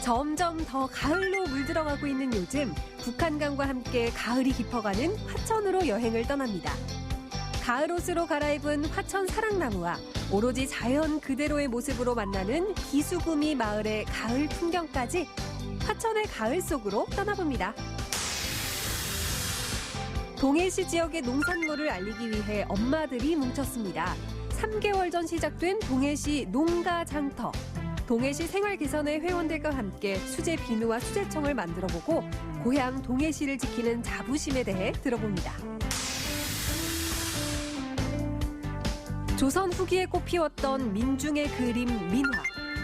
점점 더 가을로 물들어가고 있는 요즘 북한강과 함께 가을이 깊어가는 화천으로 여행을 떠납니다. 가을 옷으로 갈아입은 화천 사랑나무와 오로지 자연 그대로의 모습으로 만나는 기수구미 마을의 가을 풍경까지 화천의 가을 속으로 떠나봅니다. 동해시 지역의 농산물을 알리기 위해 엄마들이 뭉쳤습니다. 3개월 전 시작된 동해시 농가장터. 동해시 생활 개선의 회원들과 함께 수제 비누와 수제청을 만들어보고 고향 동해시를 지키는 자부심에 대해 들어봅니다. 조선 후기에 꽃피웠던 민중의 그림 민화.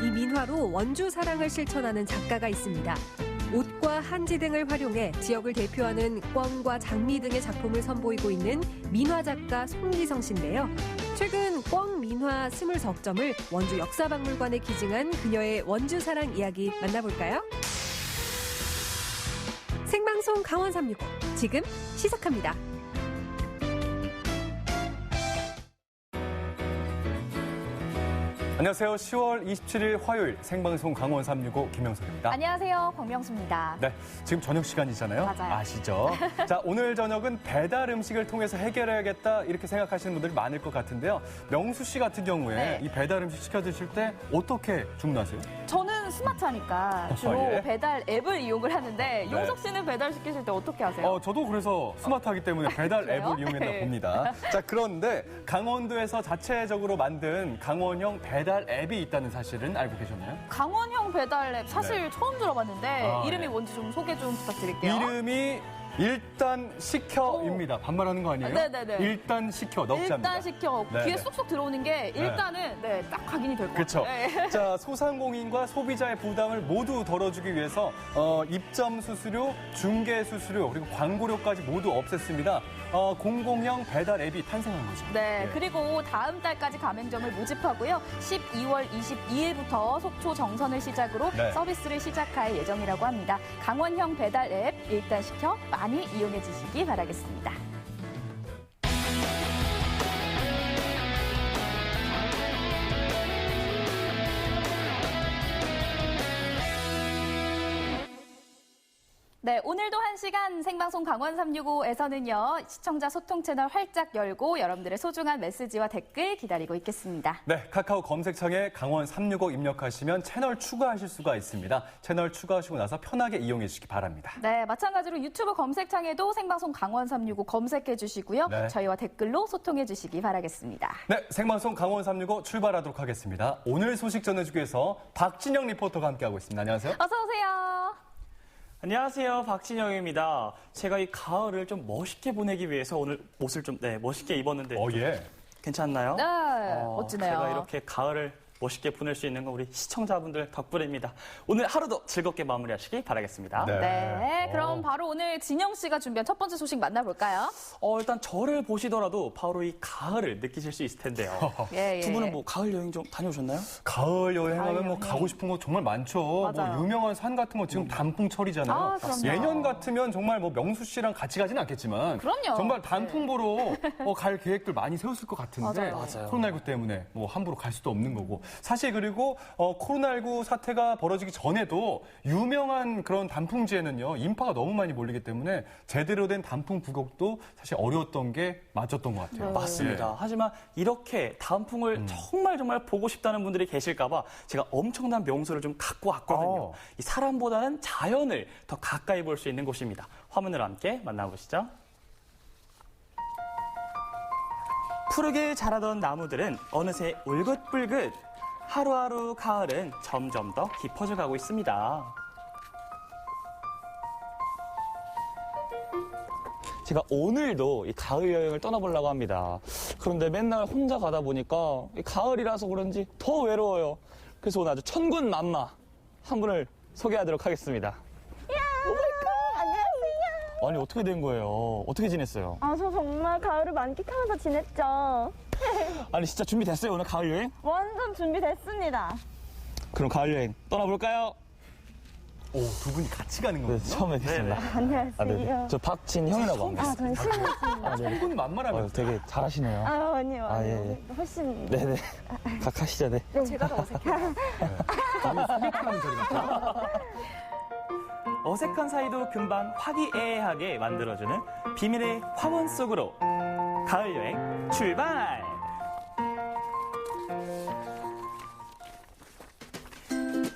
이 민화로 원주 사랑을 실천하는 작가가 있습니다. 옷과 한지 등을 활용해 지역을 대표하는 꿩과 장미 등의 작품을 선보이고 있는 민화 작가 송기성 씨인데요. 최근 꿩 민화 20석점을 원주 역사박물관에 기증한 그녀의 원주 사랑 이야기 만나볼까요? 생방송 강원 365 지금 시작합니다. 안녕하세요. 10월 27일 화요일 생방송 강원 365 김영석입니다. 안녕하세요. 박명수입니다. 네, 지금 저녁 시간이잖아요. 맞아요. 아시죠? 자, 오늘 저녁은 배달 음식을 통해서 해결해야겠다 이렇게 생각하시는 분들이 많을 것 같은데요. 명수 씨 같은 경우에 네. 이 배달 음식 시켜 드실 때 어떻게 주문하세요? 저는 스마트하니까 주로 예? 배달 앱을 이용을 하는데 용석 씨는 배달 시키실 때 어떻게 하세요? 저도 그래서 스마트하기 때문에 배달 그래요? 앱을 이용한다 네. 봅니다. 자, 그런데 강원도에서 자체적으로 만든 강원형 배달 앱이 있다는 사실은 알고 계셨나요? 강원형 배달 앱 사실 네. 처음 들어봤는데 이름이 네. 뭔지 좀 소개 좀 부탁드릴게요. 이름이 일단 시켜입니다. 반말하는 거 아니에요? 네네네. 일단 시켜 넣자입니다. 일단 시켜. 네. 귀에 쏙쏙 들어오는 게 일단은 딱 각인이 될 것 그렇죠. 같아요. 네. 자, 소상공인과 소비자의 부담을 모두 덜어주기 위해서 입점 수수료, 중개 수수료 그리고 광고료까지 모두 없앴습니다. 공공형 배달 앱이 탄생한 거죠. 네, 그리고 다음 달까지 가맹점을 모집하고요. 12월 22일부터 속초 정선을 시작으로 네. 서비스를 시작할 예정이라고 합니다. 강원형 배달 앱 일단 시켜 많이 이용해 주시기 바라겠습니다. 네, 오늘도 1시간 생방송 강원 365에서는요. 시청자 소통 채널 활짝 열고 여러분들의 소중한 메시지와 댓글 기다리고 있겠습니다. 네, 카카오 검색창에 강원 365 입력하시면 채널 추가하실 수가 있습니다. 채널 추가하시고 나서 편하게 이용해 주시기 바랍니다. 네, 마찬가지로 유튜브 검색창에도 생방송 강원 365 검색해 주시고요. 네. 저희와 댓글로 소통해 주시기 바라겠습니다. 네, 생방송 강원 365 출발하도록 하겠습니다. 오늘 소식 전해주기 위해서 박진영 리포터가 함께하고 있습니다. 안녕하세요. 어서 오세요. 안녕하세요. 박진영입니다. 제가 이 가을을 좀 멋있게 보내기 위해서 오늘 옷을 좀 멋있게 입었는데 예. 괜찮나요? 네, 멋지네요. 제가 이렇게 가을을 멋있게 보낼 수 있는 건 우리 시청자분들 덕분입니다. 오늘 하루도 즐겁게 마무리하시기 바라겠습니다. 네, 그럼 바로 오늘 진영 씨가 준비한 첫 번째 소식 만나볼까요? 일단 저를 보시더라도 바로 이 가을을 느끼실 수 있을 텐데요. 예. 두 분은 뭐 가을 여행 좀 다녀오셨나요? 가을 여행하면 가을 뭐 여행. 가고 싶은 거 정말 많죠. 맞아요. 뭐 유명한 산 같은 거 지금 단풍철이잖아요. 아, 그럼요. 예년 같으면 정말 뭐 명수 씨랑 같이 가진 않겠지만 그럼요. 정말 단풍 보러 갈 계획들 많이 세웠을 것 같은데 맞아요. 코로나19 때문에 뭐 함부로 갈 수도 없는 거고 사실 그리고 코로나19 사태가 벌어지기 전에도 유명한 그런 단풍지에는요 인파가 너무 많이 몰리기 때문에 제대로 된 단풍 구경도 사실 어려웠던 게 맞았던 것 같아요. 맞습니다. 하지만 이렇게 단풍을 정말 보고 싶다는 분들이 계실까봐 제가 엄청난 명소를 좀 갖고 왔거든요. 이 사람보다는 자연을 더 가까이 볼 수 있는 곳입니다. 화면으로 함께 만나보시죠. 푸르게 자라던 나무들은 어느새 울긋불긋. 하루하루 가을은 점점 더 깊어져 가고 있습니다. 제가 오늘도 이 가을 여행을 떠나보려고 합니다. 그런데 맨날 혼자 가다 보니까 이 가을이라서 그런지 더 외로워요. 그래서 오늘 아주 천군만마 한 분을 소개하도록 하겠습니다. 안녕하세요. 아니 어떻게 된 거예요? 어떻게 지냈어요? 저 정말 가을을 만끽하면서 지냈죠. 아니 진짜 준비됐어요 오늘 가을 여행? 완전 준비됐습니다. 그럼 가을 여행 떠나볼까요? 오, 두 분이 같이 가는 네, 거군요. 처음 뵙겠습니다. 안녕하세요. 아, 네네. 저 박진형이라고 합니다. 아, 저는 시은입니다. 아, 네. 분 만만하면 되게 잘하시네요. 아, 아니요. 아, 예, 예. 훨씬. 네네. 각하시죠, 네. 제가 더 어색해요. 소개팅하는 소리 같아요. 어색한 사이도 금방 화기애애하게 만들어주는 비밀의 화원 속으로 가을 여행 출발!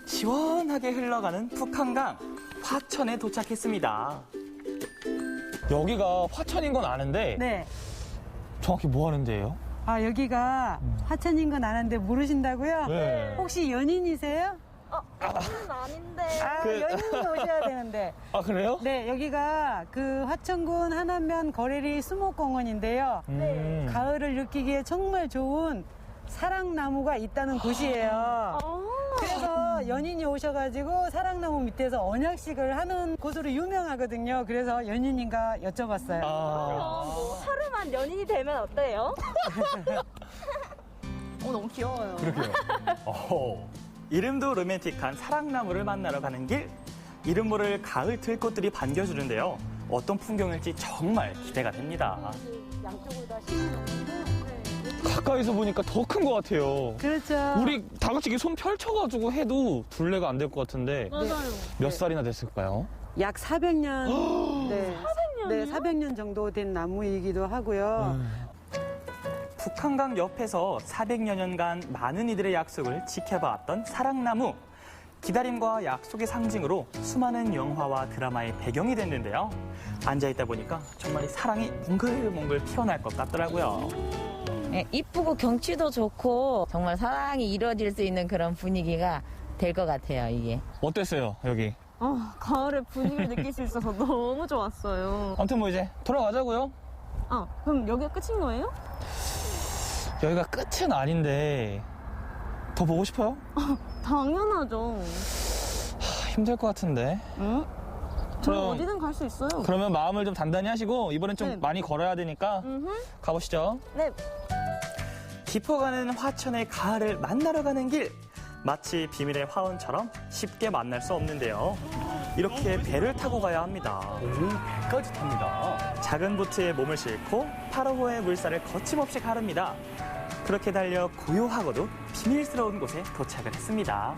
시원하게 흘러가는 북한강 화천에 도착했습니다. 여기가 화천인 건 아는데 네. 정확히 뭐 하는 데예요? 아, 여기가 화천인 건 아는데 모르신다고요? 네. 혹시 연인이세요? 저는 아닌데. 아, 연인이 오셔야 되는데. 아, 그래요? 네, 여기가 그 화천군 하남면 거래리 수목공원인데요. 가을을 느끼기에 정말 좋은 사랑나무가 있다는 곳이에요. 그래서 연인이 오셔가지고 사랑나무 밑에서 언약식을 하는 곳으로 유명하거든요. 그래서 연인인가 여쭤봤어요. 뭐 하루만 연인이 되면 어때요? 너무 귀여워요. 그러게요. 이름도 로맨틱한 사랑나무를 만나러 가는 길. 이름 모를 가을 들꽃들이 반겨주는데요. 어떤 풍경일지 정말 기대가 됩니다. 양쪽으로 다 심어놓고. 가까이서 보니까 더 큰 것 같아요. 그렇죠. 우리 다 같이 이렇게 손 펼쳐가지고 해도 둘레가 안 될 것 같은데 맞아요. 몇 살이나 됐을까요? 약 400년. 네. 400년이요? 네, 400년 정도 된 나무이기도 하고요. 북한강 옆에서 400여 년간 많은 이들의 약속을 지켜봐왔던 사랑나무. 기다림과 약속의 상징으로 수많은 영화와 드라마의 배경이 됐는데요. 앉아있다 보니까 정말 이 사랑이 몽글몽글 피어날 것 같더라고요. 네, 이쁘고 경치도 좋고 정말 사랑이 이루어질 수 있는 그런 분위기가 될 것 같아요, 이게. 어땠어요, 여기? 가을의 분위기를 느낄 수 있어서 너무 좋았어요. 아무튼 뭐 이제 돌아가자고요. 그럼 여기가 끝인 거예요? 여기가 끝은 아닌데 더 보고 싶어요? 당연하죠. 힘들 것 같은데. 응? 저희 그럼- 어디든 갈 수 있어요. 그러면 마음을 좀 단단히 하시고 이번엔 좀 네. 많이 걸어야 되니까 가보시죠. 네. 깊어가는 화천의 가을을 만나러 가는 길. 마치 비밀의 화원처럼 쉽게 만날 수 없는데요. 이렇게 배를 타고 가야 합니다. 오, 배까지 탑니다. 작은 보트에 몸을 싣고 8호호의 물살을 거침없이 가릅니다. 그렇게 달려 고요하고도 비밀스러운 곳에 도착을 했습니다.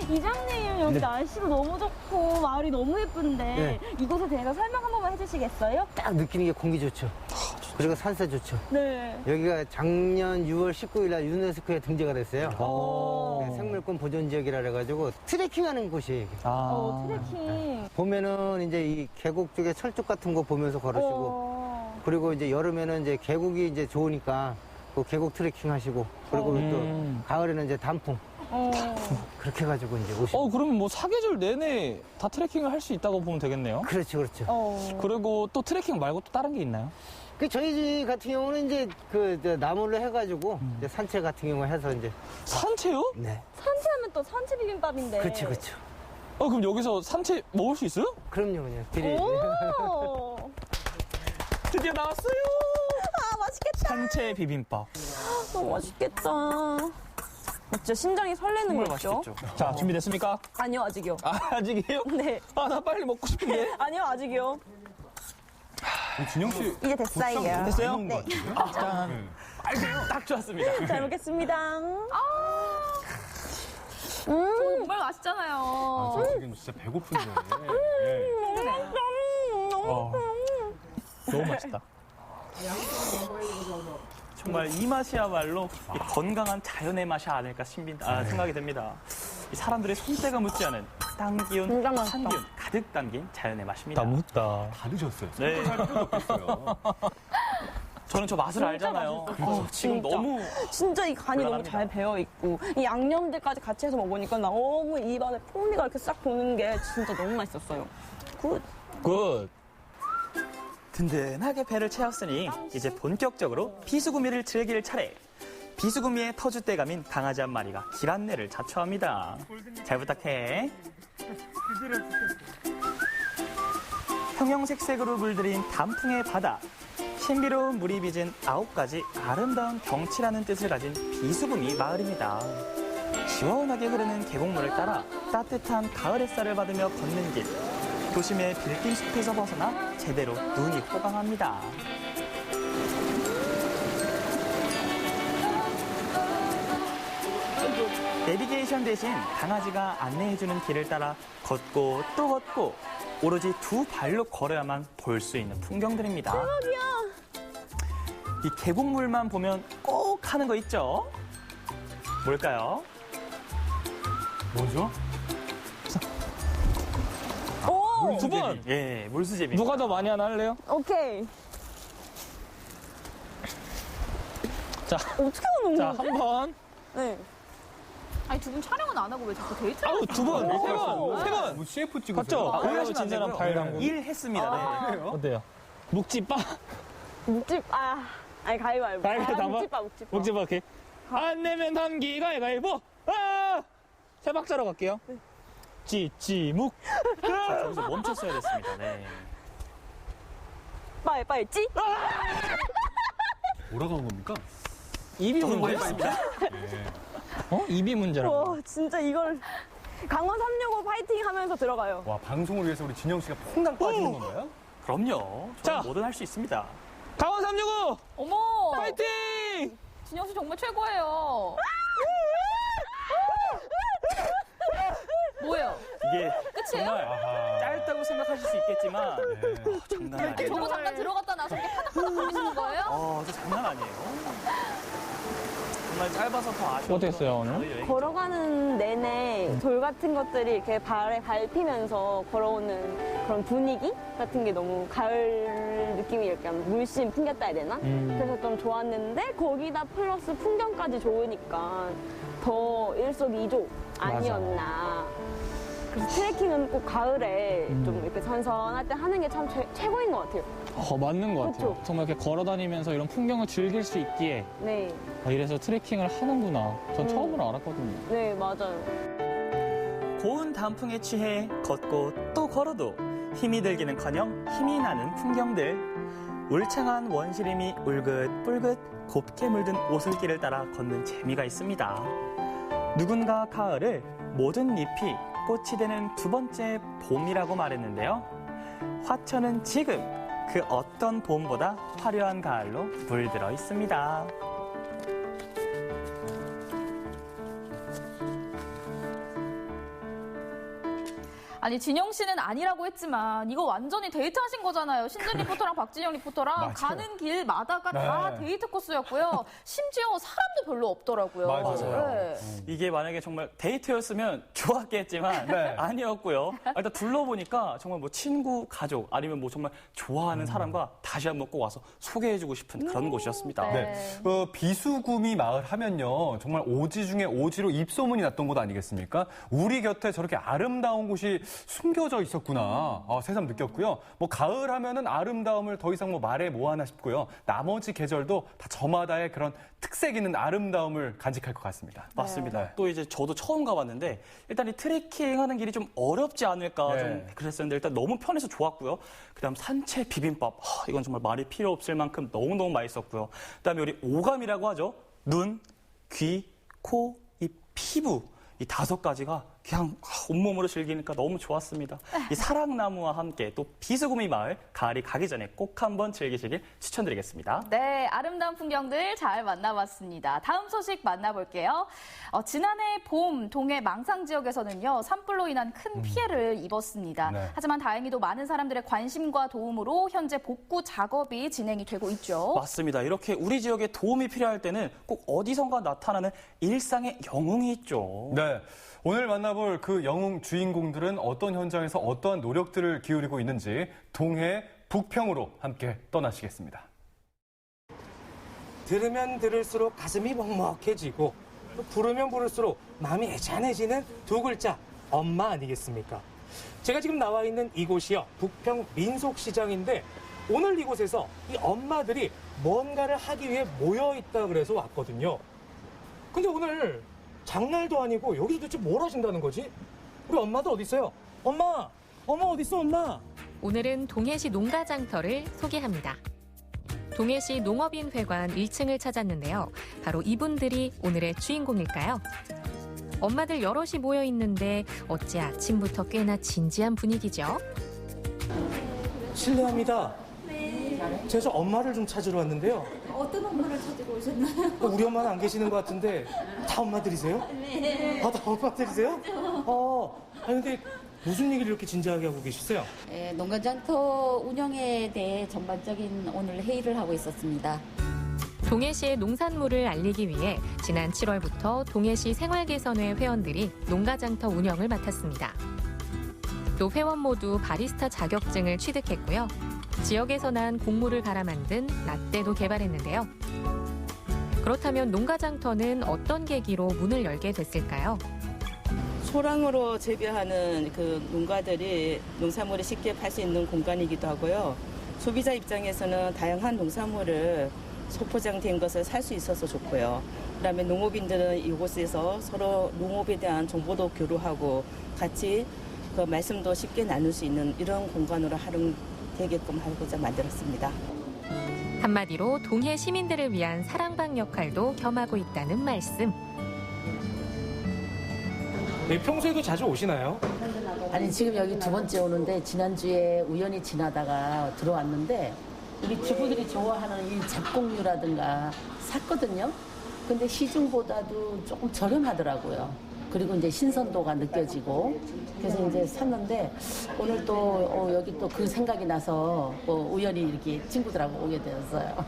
이장님, 여기 날씨도 너무 좋고 마을이 너무 예쁜데 이곳에 대해서 설명 한 번만 해주시겠어요? 딱 느끼는 게 공기 좋죠. 그리고 산세 좋죠. 네. 여기가 작년 6월 19일 날 유네스코에 등재가 됐어요. 네, 생물권 보존 지역이라 그래가지고 트레킹하는 곳이에요. 이게. 트레킹. 봄에는 이제 이 계곡 쪽에 철쭉 같은 거 보면서 걸으시고, 그리고 이제 여름에는 이제 계곡이 이제 좋으니까 그 계곡 트레킹 하시고, 그리고 또 가을에는 이제 단풍. 그렇게 해가지고 이제 오시고. 그러면 뭐 사계절 내내 다 트레킹을 할 수 있다고 보면 되겠네요. 그렇죠, 그렇죠. 그리고 또 트레킹 말고 또 다른 게 있나요? 그 저희 집 같은 경우는 이제 저 나무로 해가지고 이제 산책 같은 경우 해서 이제. 산채요? 네. 산채하면 또 산채 비빔밥인데. 그렇죠, 그렇죠. 그럼 여기서 산채 먹을 수 있어요? 그럼요, 그냥. 비리. 오! 드디어 나왔어요. 맛있겠다. 산채 비빔밥. 너무 맛있겠다. 진짜 심장이 설레는 거 있죠? 자, 준비됐습니까? 아니요, 아직이요. 아직이에요? 네. 나 빨리 먹고 싶은데. 아니요, 아직이요. 진영 씨. 이제 됐어요. 됐어요? 네. 딱 좋았습니다. 잘 먹겠습니다. 정말 맛있잖아요. 저 지금 진짜 배고픈데. 너무 맛있다. 정말 이 맛이야말로 이 건강한 자연의 맛이 아닐까 생각이 됩니다. 이 사람들의 손때가 묻지 않은 땅기운, 진짜 맛있다. 산기운 가득 담긴 자연의 맛입니다. 나 묻다. 다 드셨어요. 네. 살 필요도 없겠어요. 저는 저 맛을 알잖아요. 지금 진짜. 너무 진짜 이 간이 너무 불안합니다. 잘 배어 있고 이 양념들까지 같이 해서 먹으니까 너무 입안에 풍미가 이렇게 싹 도는 게 진짜 너무 맛있었어요. 굿. 굿. 든든하게 배를 채웠으니 이제 본격적으로 비수구미를 즐길 차례. 비수구미의 터줏대감인 강아지 한 마리가 길 안내를 자처합니다. 잘 부탁해. 형형색색으로 물들인 단풍의 바다. 신비로운 물이 빚은 9가지 아름다운 경치라는 뜻을 가진 비수구미 마을입니다. 시원하게 흐르는 계곡물을 따라 따뜻한 가을 햇살을 받으며 걷는 길. 도심의 빌딩 숲에서 벗어나 제대로 눈이 호강합니다. 내비게이션 대신 강아지가 안내해주는 길을 따라 걷고 또 걷고 오로지 두 발로 걸어야만 볼 수 있는 풍경들입니다. 대박이야. 이 계곡물만 보면 꼭 하는 거 있죠? 뭘까요? 뭐죠? 오, 두 분! 예, 물수제비. 누가 더 많이 하나 할래요? 오케이. 자, 어떻게 하는 자, 거야? 한 번. 네. 아니 두 분 촬영은 안 하고 왜 자꾸 데이트를 아우, 두 분! 세 번! 세 번! 뭐 CF 찍으세요? 맞죠? 오해하시면 진 사람 안 발 되고요. 담그고. 일 했습니다. 네. 어때요? 묵찌빠? 묵집, 아니, 가위바위보. 가위바위보. 묵집바. 묵찌빠, 오케이. 안 내면 단기 가위바위보! 아! 세 박자로 갈게요. 찌찌묵. 자, 저기서 멈췄어야 됐습니다. 네. 빨리, 찌? 뭐라고 한 겁니까? 입이 문제야? 어? 입이 문제라고. 와, 진짜 이걸. 강원 365 파이팅 하면서 들어가요. 와, 방송을 위해서 우리 진영 씨가 퐁당 빠지는 건가요? 그럼요. 자. 저는 뭐든 할 수 있습니다. 강원 365! 어머 파이팅! 진영 씨 정말 최고예요. 뭐예요? 이게 끝이에요? 정말 짧다고 생각하실 수 있겠지만 장난 아니에요. 저거 잠깐 들어갔다 나서 이렇게 파닥파닥 거리시는 거예요? 저 장난 아니에요. 정말 짧아서 더 아쉬워. 어땠어요, 오늘? 걸어가는 내내 돌 같은 것들이 이렇게 발에 밟히면서 걸어오는 그런 분위기 같은 게 너무 가을 느낌이 이렇게 물씬 풍겼다 해야 되나? 그래서 좀 좋았는데 거기다 플러스 풍경까지 좋으니까 더 일석이조 아니었나. 그래서 트레킹은 꼭 가을에 좀 이렇게 선선할 때 하는 게 참 최고인 것 같아요. 맞는 것 같아요. 그쵸? 정말 이렇게 걸어 다니면서 이런 풍경을 즐길 수 있기에 네, 이래서 트레킹을 하는구나. 전 처음으로 알았거든요. 네, 맞아요. 고운 단풍에 취해 걷고 또 걸어도 힘이 들기는커녕 힘이 나는 풍경들. 울창한 원시림이 울긋불긋 곱게 물든 오솔길을 따라 걷는 재미가 있습니다. 누군가 가을을 모든 잎이 꽃이 되는 두 번째 봄이라고 말했는데요. 화천은 지금 그 어떤 봄보다 화려한 가을로 물들어 있습니다. 아니 진영 씨는 아니라고 했지만 이거 완전히 데이트하신 거잖아요. 신진 리포터랑 박진영 리포터랑 맞아요. 가는 길마다가 다 네. 데이트 코스였고요. 심지어 사람도 별로 없더라고요. 맞아요. 네. 이게 만약에 정말 데이트였으면 좋았겠지만 네. 아니었고요. 일단 둘러보니까 정말 뭐 친구, 가족 아니면 뭐 정말 좋아하는 사람과 다시 한번 꼭 와서 소개해주고 싶은 그런 곳이었습니다. 네. 비수구미 마을 하면요. 정말 오지 중에 오지로 입소문이 났던 곳 아니겠습니까? 우리 곁에 저렇게 아름다운 곳이 숨겨져 있었구나. 새삼 느꼈고요. 뭐 가을 하면은 아름다움을 더 이상 뭐 말해 뭐하나 싶고요. 나머지 계절도 다 저마다의 그런 특색 있는 아름다움을 간직할 것 같습니다. 맞습니다. 네. 또 이제 저도 처음 가봤는데 일단 이 트레킹 하는 길이 좀 어렵지 않을까 네. 좀 그랬었는데 일단 너무 편해서 좋았고요. 그다음 산채 비빔밥 이건 정말 말이 필요 없을 만큼 너무너무 맛있었고요. 그다음에 우리 오감이라고 하죠. 눈, 귀, 코, 입, 피부 이 5가지가 그냥 온몸으로 즐기니까 너무 좋았습니다. 이 사랑나무와 함께 또 비수구미 마을 가을이 가기 전에 꼭 한번 즐기시길 추천드리겠습니다. 네, 아름다운 풍경들 잘 만나봤습니다. 다음 소식 만나볼게요. 지난해 봄 동해 망상 지역에서는요, 산불로 인한 큰 피해를 입었습니다. 네. 하지만 다행히도 많은 사람들의 관심과 도움으로 현재 복구 작업이 진행이 되고 있죠. 맞습니다. 이렇게 우리 지역에 도움이 필요할 때는 꼭 어디선가 나타나는 일상의 영웅이 있죠. 네. 오늘 만나볼 그 영웅 주인공들은 어떤 현장에서 어떠한 노력들을 기울이고 있는지 동해 북평으로 함께 떠나시겠습니다. 들으면 들을수록 가슴이 먹먹해지고 또 부르면 부를수록 마음이 애잔해지는 두 글자 엄마 아니겠습니까? 제가 지금 나와 있는 이곳이요 북평 민속시장인데 오늘 이곳에서 이 엄마들이 뭔가를 하기 위해 모여있다 그래서 왔거든요. 근데 오늘 장날도 아니고 여기서 도대체 뭘 하신다는 거지? 우리 엄마들 어디 있어요? 엄마 어디 있어 엄마? 오늘은 동해시 농가장터를 소개합니다. 동해시 농업인회관 1층을 찾았는데요. 바로 이분들이 오늘의 주인공일까요? 엄마들 여럿이 모여 있는데 어째 아침부터 꽤나 진지한 분위기죠. 실례합니다. 제가 엄마를 좀 찾으러 왔는데요. 어떤 엄마를 찾으러 오셨나요? 우리 엄마는 안 계시는 것 같은데 다 엄마들이세요? 네. 다 엄마들이세요? 아니 근데 무슨 얘기를 이렇게 진지하게 하고 계시세요? 네, 농가장터 운영에 대해 전반적인 오늘 회의를 하고 있었습니다. 동해시의 농산물을 알리기 위해 지난 7월부터 동해시 생활개선회 회원들이 농가장터 운영을 맡았습니다. 또 회원 모두 바리스타 자격증을 취득했고요. 지역에서 난 곡물을 갈아 만든 라떼도 개발했는데요. 그렇다면 농가장터는 어떤 계기로 문을 열게 됐을까요? 소량으로 재배하는 그 농가들이 농산물을 쉽게 팔 수 있는 공간이기도 하고요. 소비자 입장에서는 다양한 농산물을 소포장된 것을 살 수 있어서 좋고요. 그다음에 농업인들은 이곳에서 서로 농업에 대한 정보도 교류하고 같이 그 말씀도 쉽게 나눌 수 있는 이런 공간으로 활용되게끔 하고자 만들었습니다. 한마디로 동해 시민들을 위한 사랑방 역할도 겸하고 있다는 말씀. 네, 평소에도 자주 오시나요? 아니 지금 여기 두 번째 오는데 지난주에 우연히 지나다가 들어왔는데 우리 주부들이 좋아하는 이 잡곡류라든가 샀거든요. 근데 시중보다도 조금 저렴하더라고요. 그리고 이제 신선도가 느껴지고 그래서 이제 샀는데 오늘 또 여기 또 그 생각이 나서 우연히 이렇게 친구들하고 오게 되었어요.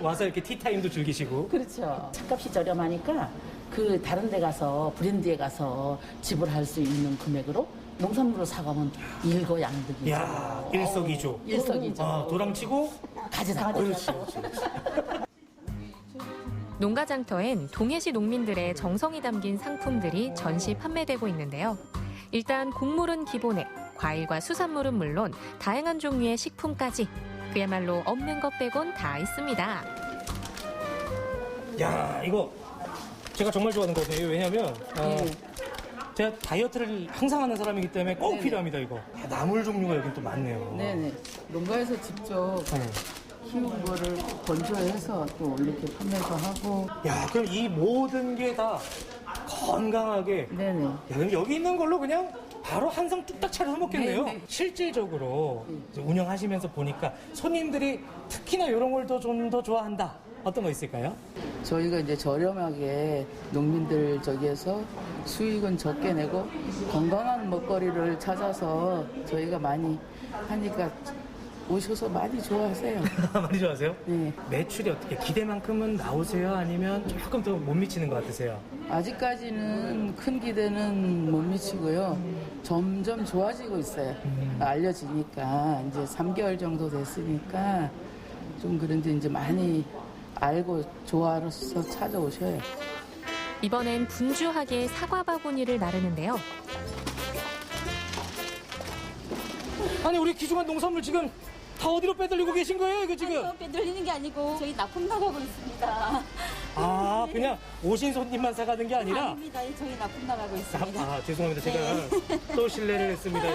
와서 이렇게 티타임도 즐기시고. 그렇죠. 차값이 저렴하니까 그 다른 데 가서 브랜드에 가서 지불할 수 있는 금액으로 농산물을 사가면 일거양득이죠. 야, 일석이조. 일석이조. 도랑치고 가져다. 그렇지. 농가장터엔 동해시 농민들의 정성이 담긴 상품들이 전시 판매되고 있는데요. 일단 곡물은 기본에 과일과 수산물은 물론 다양한 종류의 식품까지 그야말로 없는 것 빼곤 다 있습니다. 야, 이거 제가 정말 좋아하는 거거든요. 왜냐면 제가 다이어트를 항상 하는 사람이기 때문에 꼭 필요합니다, 이거. 나물 종류가 여기 또 많네요. 네네. 농가에서 직접 키운 거를 건조해서 또 이렇게 판매도 하고. 야, 그럼 이 모든 게 다 건강하게. 네네. 야, 그럼 여기 있는 걸로 그냥 바로 한 상 뚝딱 차려서 먹겠네요. 네네. 실질적으로 이제 운영하시면서 보니까 손님들이 특히나 이런 걸 좀 더 좋아한다. 어떤 거 있을까요? 저희가 이제 저렴하게 농민들 저기에서 수익은 적게 내고 건강한 먹거리를 찾아서 저희가 많이 하니까 오셔서 많이 좋아하세요. 많이 좋아하세요? 네. 매출이 어떻게 기대만큼은 나오세요? 아니면 조금 더 못 미치는 것 같으세요? 아직까지는 큰 기대는 못 미치고요. 점점 좋아지고 있어요. 알려지니까 이제 3개월 정도 됐으니까 좀 그런데 이제 많이 알고 좋아서 찾아오셔요. 이번엔 분주하게 사과 바구니를 나르는데요. 아니 우리 귀중한 농산물 지금 다 어디로 빼돌리고 계신 거예요, 이거 지금? 아니요, 빼돌리는 게 아니고 저희 납품 나가고 있습니다. 아, 그냥 오신 손님만 사가는 게 아니라? 아닙니다. 저희 납품 나가고 있습니다. 죄송합니다. 제가 또 실례를 했습니다.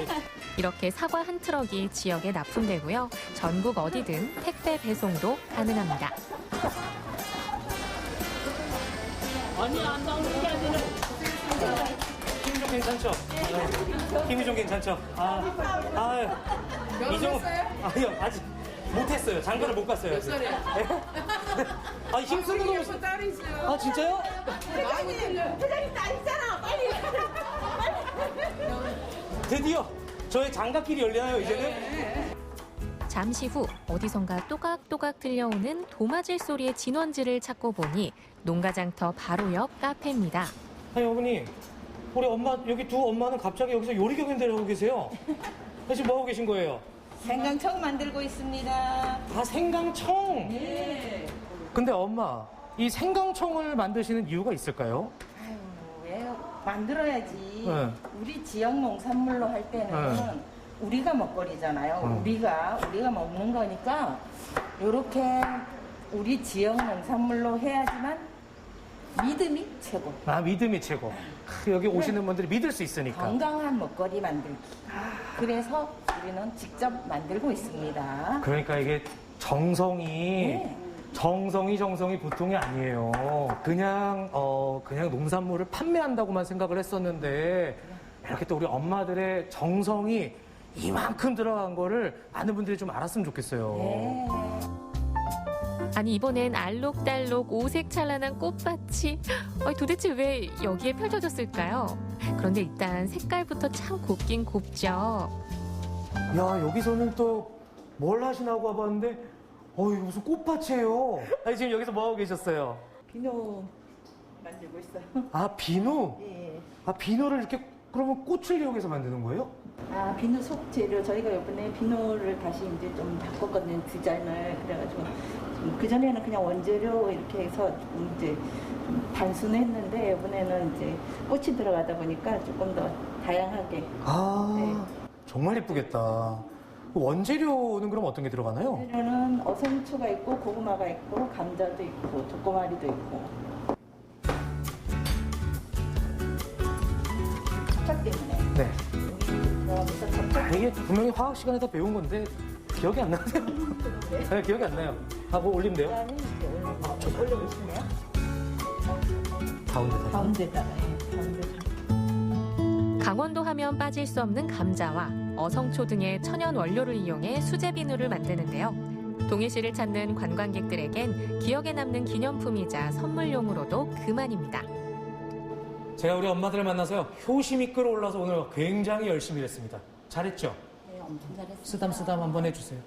이렇게 사과 한 트럭이 지역에 납품되고요. 전국 어디든 택배 배송도 가능합니다. 아니, 안 나오는 게 아니라. 힘이 좀 괜찮죠? 힘이 좀 괜찮죠? 아니요, 아직 못했어요. 장가를 못 갔어요. 몇 살이에요? 아, 힘쓰는 거. 예쁜 딸이 있어요. 아, 진짜요? 회장님 딸 있잖아. 빨리. 드디어 저의 장가길이 열려요, 이제는. 잠시 후 어디선가 또각또각 들려오는 도마질 소리의 진원지를 찾고 보니 농가장터 바로 옆 카페입니다. 아니, 어머니. 우리 엄마, 여기 두 엄마는 갑자기 여기서 요리 경연대를 하고 계세요. 지금 뭐 하고 계신 거예요? 생강청 만들고 있습니다. 아, 생강청? 네. 근데 엄마, 이 생강청을 만드시는 이유가 있을까요? 아유, 왜요? 만들어야지. 네. 우리 지역 농산물로 할 때는 네. 우리가 먹거리잖아요. 우리가 먹는 거니까 이렇게 우리 지역 농산물로 해야지만 믿음이 최고. 아, 믿음이 최고. 여기 오시는 분들이 믿을 수 있으니까. 건강한 먹거리 만들기. 그래서 우리는 직접 만들고 있습니다. 그러니까 이게 정성이 정성이 보통이 아니에요. 그냥 농산물을 판매한다고만 생각을 했었는데 이렇게 또 우리 엄마들의 정성이 이만큼 들어간 거를 많은 분들이 좀 알았으면 좋겠어요. 아니 이번엔 알록달록 오색찬란한 꽃밭이 도대체 왜 여기에 펼쳐졌을까요? 그런데 일단 색깔부터 참 곱긴 곱죠. 야, 여기서는 또 뭘 하시나고 와봤는데 이거 무슨 꽃밭이에요. 아니, 지금 여기서 뭐 하고 계셨어요? 비누 만들고 있어요. 아, 비누? 예. 아, 비누를 이렇게 그러면 꽃을 이용해서 만드는 거예요? 아, 비누 속재료 저희가 이번에 비누를 다시 이제 좀 바꿨거든요. 디자인을. 그래가지고 그전에는 그냥 원재료 이렇게 해서 이제 좀 단순했는데 이번에는 이제 꽃이 들어가다 보니까 조금 더 다양하게. 아, 정말 예쁘겠다. 원재료는 그럼 어떤 게 들어가나요? 원재료는 어성초가 있고 고구마가 있고 감자도 있고 조꼬마리도 있고. 찹쌀 때문에. 네. 들어가면서 찹쌀. 이게 분명히 화학 시간에 다 배운 건데 기억이 안 나세요? 네, 기억이 안 나요. 뭐 올리면 돼요? 올려주시네요. 가운데다가. 가운데다가. 강원도 하면 빠질 수 없는 감자와 어성초 등의 천연 원료를 이용해 수제 비누를 만드는데요. 동해시를 찾는 관광객들에겐 기억에 남는 기념품이자 선물용으로도 그만입니다. 제가 우리 엄마들을 만나서요, 효심이 끌어올라서 오늘 굉장히 열심히 일했습니다. 잘했죠? 네, 엄청 잘했어요. 쓰담쓰담 한번 해주세요.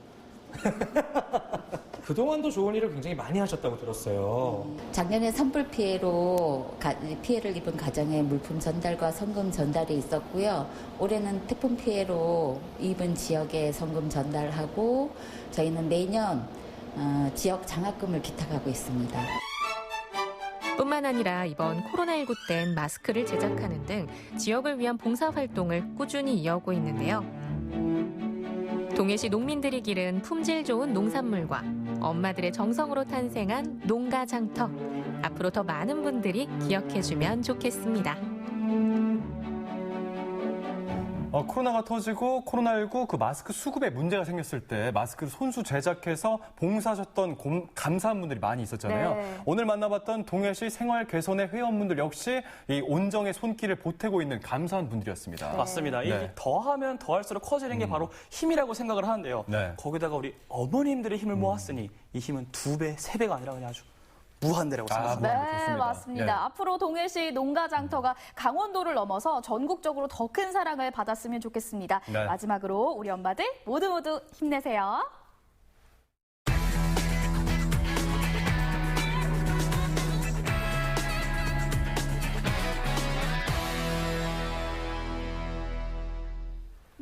그동안도 좋은 일을 굉장히 많이 하셨다고 들었어요. 작년에 산불 피해로 피해를 입은 가정에 물품 전달과 성금 전달이 있었고요. 올해는 태풍 피해로 입은 지역에 성금 전달하고 저희는 매년 지역 장학금을 기탁하고 있습니다. 뿐만 아니라 이번 코로나19 땐 마스크를 제작하는 등 지역을 위한 봉사활동을 꾸준히 이어오고 있는데요. 동해시 농민들이 기른 품질 좋은 농산물과 엄마들의 정성으로 탄생한 농가 장터. 앞으로 더 많은 분들이 기억해주면 좋겠습니다. 코로나가 터지고 코로나19 그 마스크 수급에 문제가 생겼을 때 마스크를 손수 제작해서 봉사하셨던 감사한 분들이 많이 있었잖아요. 네. 오늘 만나봤던 동해시 생활개선의 회원분들 역시 이 온정의 손길을 보태고 있는 감사한 분들이었습니다. 맞습니다. 네. 이 더하면 더할수록 커지는 게 바로 힘이라고 생각을 하는데요. 네. 거기다가 우리 어머님들의 힘을 모았으니 이 힘은 2배, 3배가 아니라 그냥 아주 무한대라고 생각합니다. 네, 맞습니다. 예. 앞으로 동해시 농가장터가 강원도를 넘어서 전국적으로 더 큰 사랑을 받았으면 좋겠습니다. 네. 마지막으로 우리 엄마들 모두 힘내세요.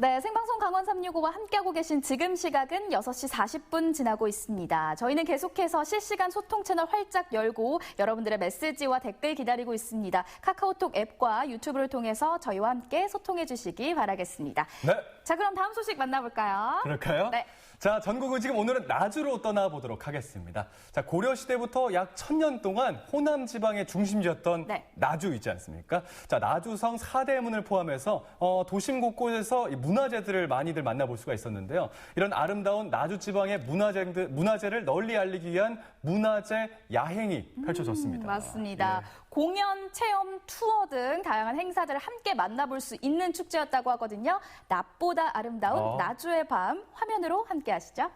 네, 생방송 강원 365와 함께하고 계신 지금 시각은 6시 40분 지나고 있습니다. 저희는 계속해서 실시간 소통 채널 활짝 열고 여러분들의 메시지와 댓글 기다리고 있습니다. 카카오톡 앱과 유튜브를 통해서 저희와 함께 소통해 주시기 바라겠습니다. 네. 자, 그럼 다음 소식 만나볼까요? 그럴까요? 네. 자, 전국은 지금 오늘은 나주로 떠나보도록 하겠습니다. 자, 고려시대부터 약 1000년 동안 호남 지방의 중심지였던 나주 있지 않습니까? 자, 나주성 사대문을 포함해서 도심 곳곳에서 이 문화재들을 많이들 만나볼 수가 있었는데요. 이런 아름다운 나주 지방의 문화재를 널리 알리기 위한 문화재 야행이 펼쳐졌습니다. 맞습니다. 예. 공연, 체험, 투어 등 다양한 행사들을 함께 만나볼 수 있는 축제였다고 하거든요. 낮보다 아름다운 나주의 밤 화면으로 함께 하시죠.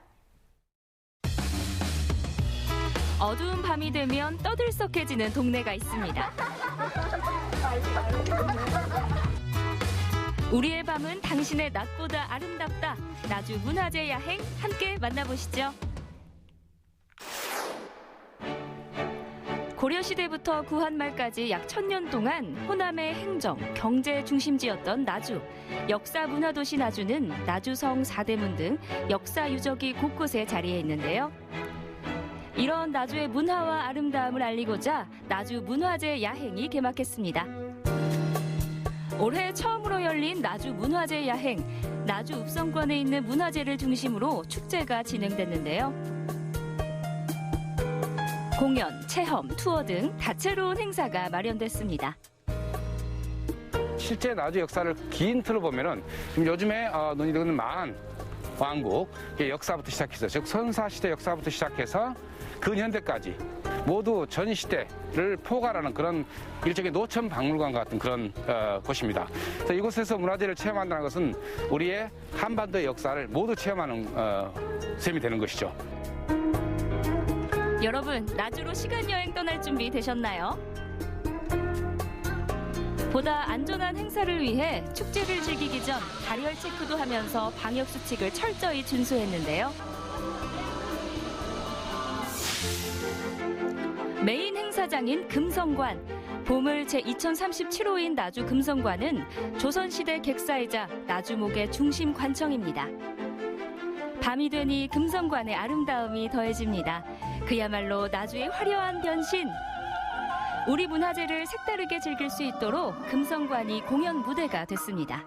어두운 밤이 되면 떠들썩해지는 동네가 있습니다. 우리의 밤은 당신의 낮보다 아름답다. 나주 문화재 야행 함께 만나보시죠. 고려시대부터 구한말까지 약 1000년 동안 호남의 행정, 경제 중심지였던 나주. 역사 문화도시 나주는 나주성 사대문 등 역사 유적이 곳곳에 자리해 있는데요. 이런 나주의 문화와 아름다움을 알리고자 나주 문화재 야행이 개막했습니다. 올해 처음으로 열린 나주 문화재 야행. 나주 읍성권에 있는 문화재를 중심으로 축제가 진행됐는데요. 공연, 체험, 투어 등 다채로운 행사가 마련됐습니다. 실제 나주 역사를 긴 틀어 보면은 지금 요즘에 논의되는 만 왕국 역사부터 시작해서 즉 선사시대 역사부터 시작해서 근현대까지 모두 전 시대를 포괄하는 그런 일종의 노천 박물관 같은 그런 곳입니다. 그래서 이곳에서 문화재를 체험한다는 것은 우리의 한반도의 역사를 모두 체험하는 셈이 되는 것이죠. 여러분, 나주로 시간여행 떠날 준비 되셨나요? 보다 안전한 행사를 위해 축제를 즐기기 전 발열 체크도 하면서 방역 수칙을 철저히 준수했는데요. 메인 행사장인 금성관, 보물 제2037호인 나주 금성관은 조선시대 객사이자 나주목의 중심 관청입니다. 밤이 되니 금성관의 아름다움이 더해집니다. 그야말로 나주의 화려한 변신! 우리 문화재를 색다르게 즐길 수 있도록 금성관이 공연 무대가 됐습니다.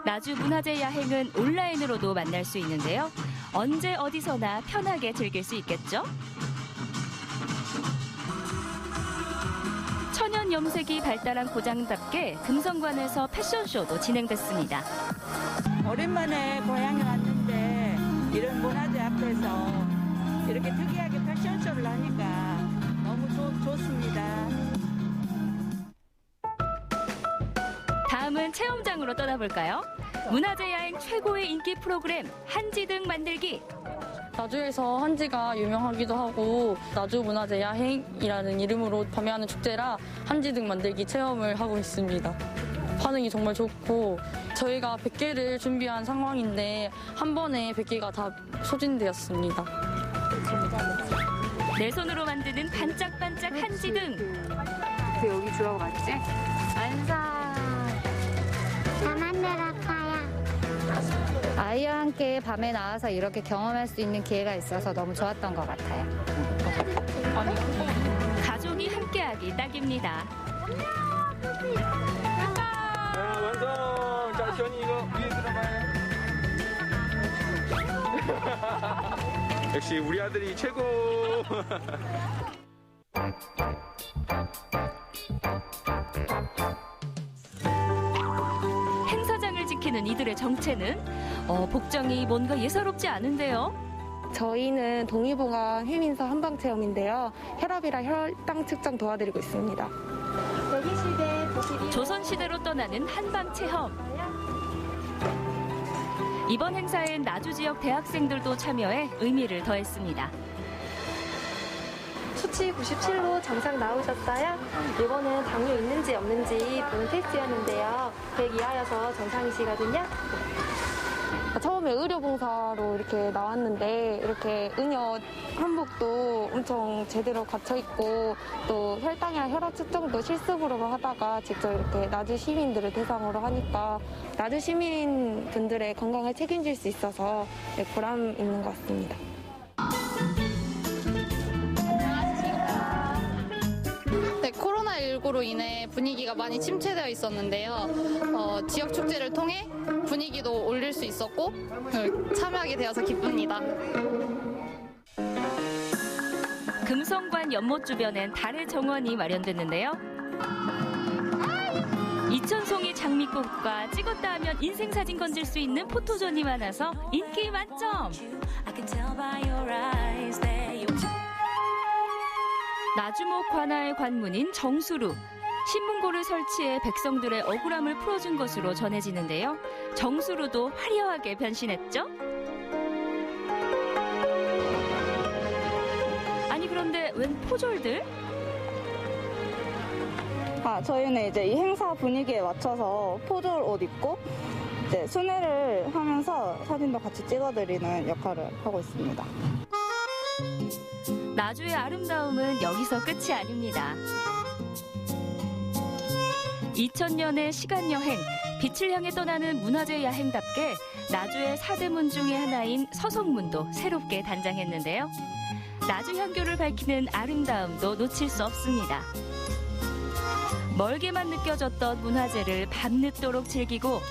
나주 문화재 야행은 온라인으로도 만날 수 있는데요. 언제 어디서나 편하게 즐길 수 있겠죠? 천연 염색이 발달한 고장답게 금성관에서 패션쇼도 진행됐습니다. 오랜만에 고향에 왔는데 이런 문화재 앞에서 이렇게 특이하게 패션쇼를 하니까 너무 좋습니다. 다음은 체험장으로 떠나볼까요? 문화재 여행 최고의 인기 프로그램 한지등 만들기. 나주에서 한지가 유명하기도 하고 나주 문화재 야행이라는 이름으로 판매하는 축제라 한지등 만들기 체험을 하고 있습니다. 반응이 정말 좋고 저희가 100개를 준비한 상황인데 한 번에 100개가 다 소진되었습니다. 내 손으로 만드는 반짝반짝 한지등. 여기 들어갔지? 완성. 다 만들었어요. 아이와 함께 밤에 나와서 이렇게 경험할 수 있는 기회가 있어서 너무 좋았던 것 같아요. 가족이 함께하기 딱입니다. 완성! 자, 시원이 이거 위에 들어가요. 역시 우리 아들이 최고! 행사장을 지키는 이들의 정체는 복장이 뭔가 예사롭지 않은데요. 저희는 동의보감 해민서 한방체험인데요. 혈압이랑 혈당 측정 도와드리고 있습니다. 조선시대로 떠나는 한방체험. 이번 행사엔 나주 지역 대학생들도 참여해 의미를 더했습니다. 수치 97로 정상 나오셨어요? 이번은 당뇨 있는지 없는지 보는 테스트였는데요. 100 이하여서 정상이시거든요. 처음에 의료봉사로 이렇게 나왔는데 이렇게 응여 한복도 엄청 제대로 갖춰 있고 또 혈당이랑 혈압 측정도 실습으로만 하다가 직접 이렇게 나주 시민들을 대상으로 하니까 나주 시민분들의 건강을 책임질 수 있어서 보람 있는 것 같습니다. 네, 코로나19로 인해 분위기가 많이 침체되어 있었는데요. 지역 축제를 통해 분위기도 올릴 수 있었고 참여하게 되어서 기쁩니다. 금성관 연못 주변엔 달의 정원이 마련됐는데요. 이천송이 장미꽃과 찍었다 하면 인생사진 건질 수 있는 포토존이 많아서 인기 만점! 나주목 관아의 관문인 정수루. 신문고를 설치해 백성들의 억울함을 풀어준 것으로 전해지는데요. 정수루도 화려하게 변신했죠? 아니 그런데 웬 포졸들? 저희는 이제 이 행사 분위기에 맞춰서 포졸 옷 입고 이제 순회를 하면서 사진도 같이 찍어드리는 역할을 하고 있습니다. 나주의 아름다움은 여기서 끝이 아닙니다. 2000년의 시간여행, 빛을 향해 떠나는 문화재 야행답게 나주의 4대문 중의 하나인 서성문도 새롭게 단장했는데요. 나주 향교를 밝히는 아름다움도 놓칠 수 없습니다. 멀게만 느껴졌던 문화재를 밤늦도록 즐기고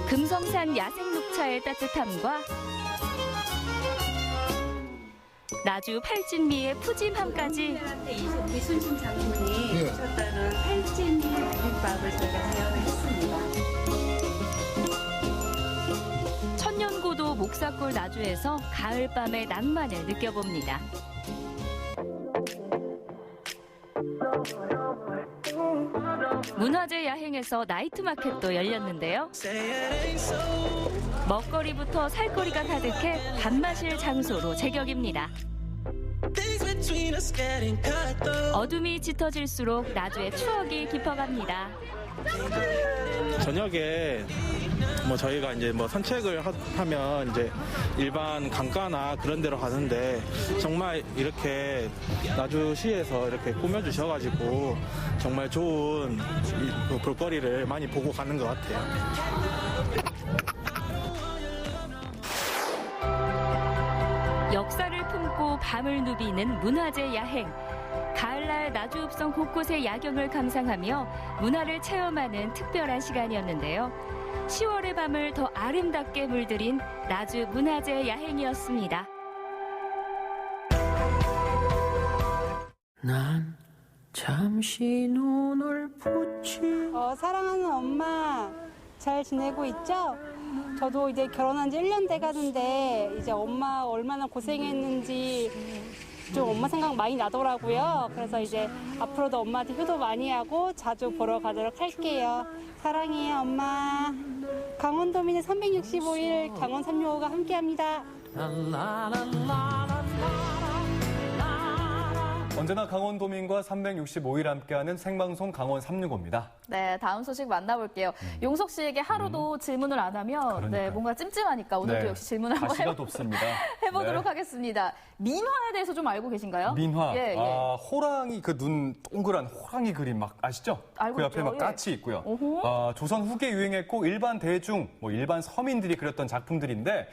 금성산 야생 녹차의 따뜻함과 나주 팔진미의 푸짐함까지 이순신 장군이 주셨다는 팔진미 비빔밥을 저희가 재현했습니다. 천년고도 목 옥사골 나주에서 가을밤의 낭만을 느껴봅니다. 문화재 야행에서 나이트 마켓도 열렸는데요. 먹거리부터 살거리가 가득해 밥마실 장소로 제격입니다. 어둠이 짙어질수록 나주의 추억이 깊어갑니다. 저녁에 저희가 이제 산책을 하면 이제 일반 강가나 그런 데로 가는데 정말 이렇게 나주시에서 이렇게 꾸며주셔가지고 정말 좋은 볼거리를 많이 보고 가는 것 같아요. 역사를 품고 밤을 누비는 문화재 야행. 가을날 나주읍성 곳곳의 야경을 감상하며 문화를 체험하는 특별한 시간이었는데요. 10월의 밤을 더 아름답게 물들인 나주 문화재 야행이었습니다. 난 잠시 눈을 붙이 사랑하는 엄마 잘 지내고 있죠? 저도 이제 결혼한 지 1년 돼 가는데 이제 엄마 얼마나 고생했는지 좀 엄마 생각 많이 나더라고요. 그래서 이제 앞으로도 엄마한테 효도 많이 하고 자주 보러 가도록 할게요. 사랑해요, 엄마. 강원도민의 365일 강원 365가 함께합니다. 언제나 강원도민과 365일 함께하는 생방송 강원 365입니다. 네, 다음 소식 만나볼게요. 용석 씨에게 하루도 질문을 안 하면 네, 뭔가 찜찜하니까 오늘도 역시 질문을 한번 해보도록 하겠습니다. 민화에 대해서 좀 알고 계신가요? 민화. 호랑이 그 눈 동그란 호랑이 그림 막 아시죠? 알고 그 옆에 있죠. 막 까치 있고요. 조선 후기에 유행했고 일반 대중, 일반 서민들이 그렸던 작품들인데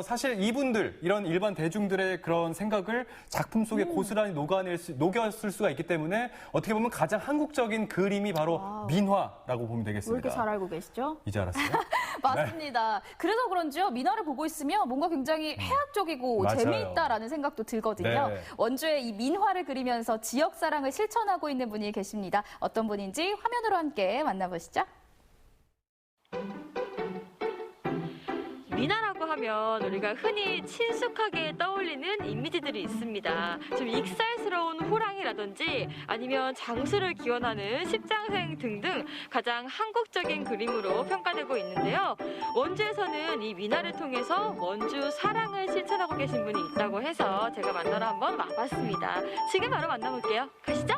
사실 이분들 이런 일반 대중들의 그런 생각을 작품 속에 고스란히 녹였을 수가 있기 때문에 어떻게 보면 가장 한국적인 그림이 바로 민화라고 보면 되겠습니다. 왜 이렇게 잘 알고 계시죠? 이제 알았어요? 맞습니다. 네. 그래서 그런지요. 민화를 보고 있으면 뭔가 굉장히 해학적이고 재미있다라는 생각도 들거든요. 네. 원주의 이 민화를 그리면서 지역 사랑을 실천하고 있는 분이 계십니다. 어떤 분인지 화면으로 함께 만나보시죠. 민화라고 하면 우리가 흔히 친숙하게 떠올리는 이미지들이 있습니다. 좀 익살스러운 호랑이라든지 아니면 장수를 기원하는 십장생 등등 가장 한국적인 그림으로 평가되고 있는데요. 원주에서는 이 민화를 통해서 원주 사랑을 실천하고 계신 분이 있다고 해서 제가 만나러 한번 와봤습니다. 지금 바로 만나볼게요. 가시죠.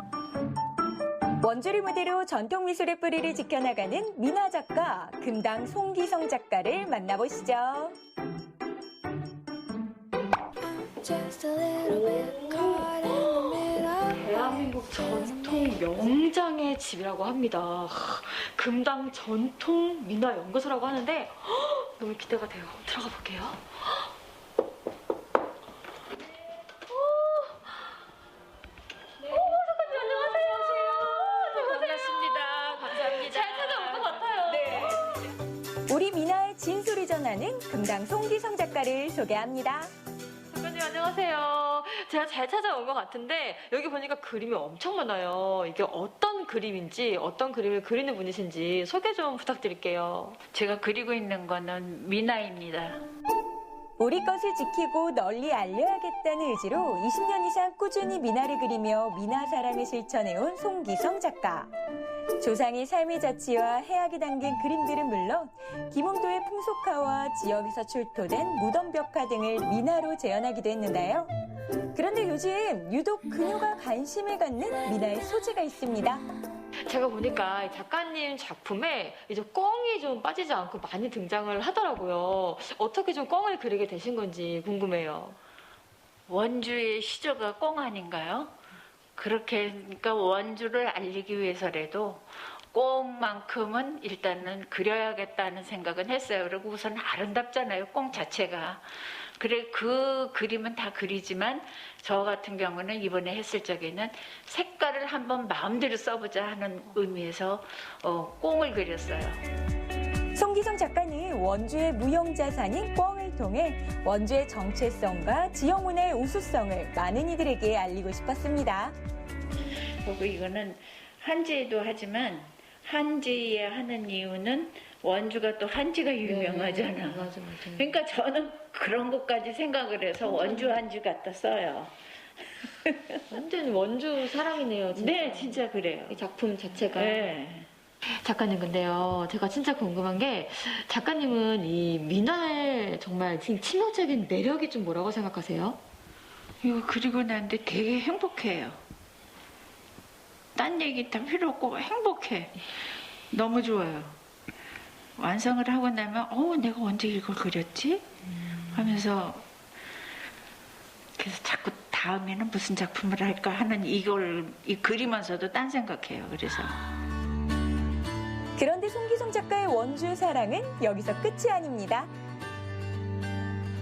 원주를 무대로 전통미술의 뿌리를 지켜나가는 민화 작가 금당 송기성 작가를 만나보시죠. 대한민국 전통 명장의 집이라고 합니다. 금당 전통 민화 연구소라고 하는데 너무 기대가 돼요. 들어가 볼게요. 우리 민화의 진수를 전하는 금당 송기성 작가를 소개합니다. 작가님 안녕하세요. 제가 잘 찾아온 것 같은데 여기 보니까 그림이 엄청 많아요. 이게 어떤 그림인지 어떤 그림을 그리는 분이신지 소개 좀 부탁드릴게요. 제가 그리고 있는 거는 민화입니다. 우리 것을 지키고 널리 알려야겠다는 의지로 20년 이상 꾸준히 민화를 그리며 민화 사랑을 실천해온 송기성 작가. 조상의 삶의 자취와 해악이 담긴 그림들은 물론 김홍도의 풍속화와 지역에서 출토된 무덤벽화 등을 민화로 재현하기도 했는데요. 그런데 요즘 유독 그녀가 관심을 갖는 민화의 소재가 있습니다. 제가 보니까 작가님 작품에 이제 꿩이 좀 빠지지 않고 많이 등장을 하더라고요. 어떻게 좀 꿩을 그리게 되신 건지 궁금해요. 원주의 시조가 꿩 아닌가요? 그렇게 그러니까 원주를 알리기 위해서라도 꿩만큼은 일단은 그려야겠다는 생각은 했어요. 그리고 우선 아름답잖아요, 꿩 자체가. 그래 그 그림은 다 그리지만 저 같은 경우는 이번에 했을 적에는 색깔을 한번 마음대로 써보자 하는 의미에서 꿩을 그렸어요. 송기성 작가는 원주의 무형자산인 꿩을 통해 원주의 정체성과 지역문화의 우수성을 많은 이들에게 알리고 싶었습니다. 그리고 이거는 한지에도 하지만 한지에 하는 이유는 원주가 또 한지가 유명하잖아. 맞아. 그러니까 저는 그런 것까지 생각을 해서 원주 한지 갖다 써요. 완전 원주 사랑이네요. 진짜. 네, 진짜 그래요. 이 작품 자체가. 네. 작가님, 근데요, 제가 진짜 궁금한 게, 작가님은 이 미나의 정말 치명적인 매력이 좀 뭐라고 생각하세요? 이거 그리고 나는데 되게 행복해요. 딴 얘기 다 필요 없고 행복해. 너무 좋아요. 완성을 하고 나면 내가 언제 이걸 그렸지? 하면서 그래서 자꾸 다음에는 무슨 작품을 할까 하는 이 그리면서도 딴 생각해요. 그래서 그런데 송기성 작가의 원주 사랑은 여기서 끝이 아닙니다.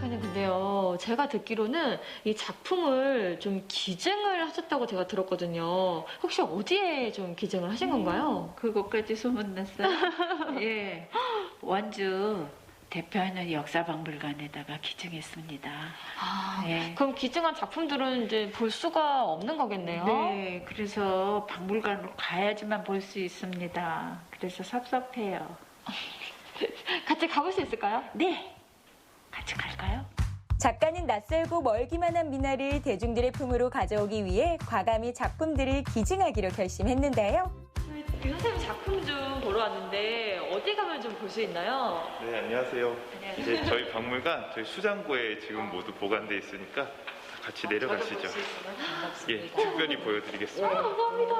아니, 근데요, 제가 듣기로는 이 작품을 좀 기증을 하셨다고 제가 들었거든요. 혹시 어디에 좀 기증을 하신 건가요? 그것까지 소문났어요. 예, 원주 대표하는 역사박물관에다가 기증했습니다. 예. 그럼 기증한 작품들은 이제 볼 수가 없는 거겠네요? 네, 그래서 박물관으로 가야지만 볼 수 있습니다. 그래서 섭섭해요. 같이 가볼 수 있을까요? 네, 같이 갈까요? 작가는 낯설고 멀기만 한 미나를 대중들의 품으로 가져오기 위해 과감히 작품들을 기증하기로 결심했는데요. 그 선생님 작품 좀 보러 왔는데 어디 가면 좀 볼 수 있나요? 네, 안녕하세요. 이제 저희 박물관, 저희 수장고에 지금 모두 보관돼 있으니까 같이 내려가시죠. 예, 특별히 보여드리겠습니다. 감사합니다.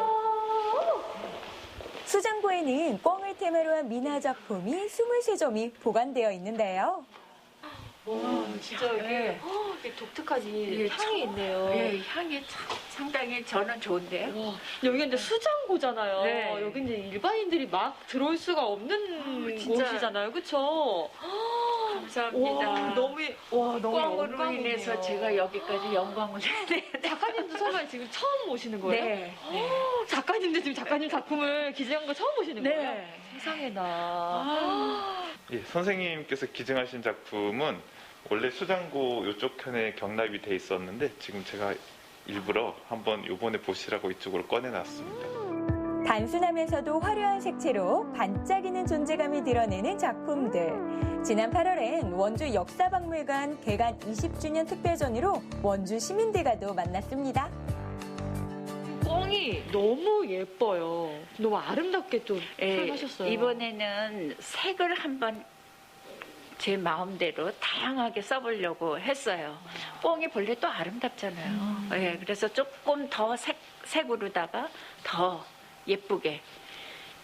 수장고에는 꿩을 테마로 한 미나 작품이 23점이 보관되어 있는데요. 와, 진짜 이게 독특하지. 향이 있네요. 예, 향이 상당히 저는 좋은데요. 와, 여기 이제 수장고잖아요. 네. 여기 이제 일반인들이 막 들어올 수가 없는 진짜. 곳이잖아요. 그쵸? 감사합니다. 와, 너무 꿩으로 영광이네요. 인해서 제가 여기까지 영광을 해야 작가님도 정말 지금 처음 오시는 거예요? 네. 작가님도 지금 작가님 작품을 기증한 거 처음 보시는 네. 거예요? 세상에나. 예, 선생님께서 기증하신 작품은 원래 수장고 이쪽 편에 경납이 돼 있었는데 지금 제가 일부러 한번 요번에 보시라고 이쪽으로 꺼내놨습니다. 단순하면서도 화려한 색채로 반짝이는 존재감이 드러내는 작품들. 지난 8월엔 원주 역사박물관 개관 20주년 특별전으로 원주 시민들과도 만났습니다. 꿩이 너무 예뻐요. 너무 아름답게 또 표현하셨어요. 이번에는 색을 한번 제 마음대로 다양하게 써보려고 했어요. 꿩이 본래 또 아름답잖아요. 예, 그래서 조금 더 색으로다가 더 예쁘게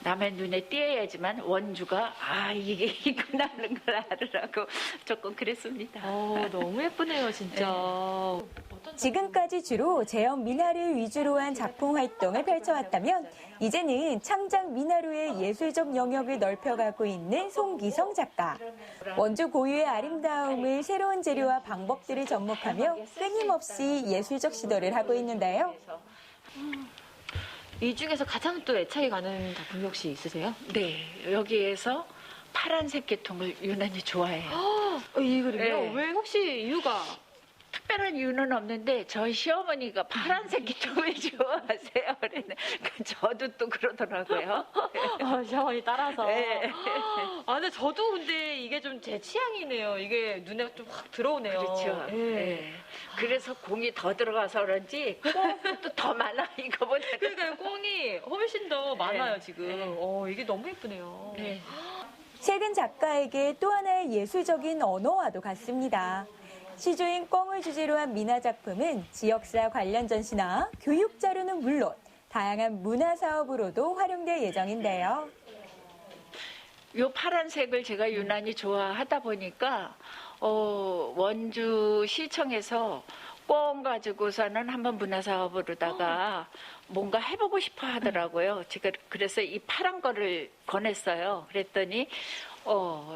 남의 눈에 띄어야지만 원주가 이게 이구나 하는 걸 알으라고 조금 그랬습니다. 너무 예쁘네요, 진짜. 지금까지 주로 제형 미나를 위주로 한 작품 활동을 펼쳐왔다면 이제는 창작 미나로의 예술적 영역을 넓혀가고 있는 송기성 작가. 원주 고유의 아름다움을 새로운 재료와 방법들을 접목하며 끊임없이 예술적 시도를 하고 있는데요. 이 중에서 가장 또 애착이 가는 작품이 혹시 있으세요? 네, 여기에서 파란색 계통을 유난히 좋아해요. 이 그림이요? 네. 왜 혹시 이유가? 특별한 이유는 없는데 저희 시어머니가 파란색 계통을 좋아하세요. 저도 또 그러더라고요. 시어머니 따라서. 네. 근데 저도 근데 이게 좀 제 취향이네요. 이게 눈에 좀 확 들어오네요. 그렇죠. 네. 네. 그래서 공이 더 들어가서 그런지 꽁도 더 많아 이거보다. 그러니까요. 꽁이 훨씬 더 많아요 지금. 이게 너무 예쁘네요. 네. 최근 작가에게 또 하나의 예술적인 언어와도 같습니다. 시조인 꿩을 주제로 한 미나 작품은 지역사 관련 전시나 교육 자료는 물론 다양한 문화 사업으로도 활용될 예정인데요. 요 파란색을 제가 유난히 좋아하다 보니까 원주 시청에서 꿩 가지고서는 한번 문화 사업으로다가 뭔가 해보고 싶어 하더라고요. 제가 그래서 이 파란 거를 권했어요. 그랬더니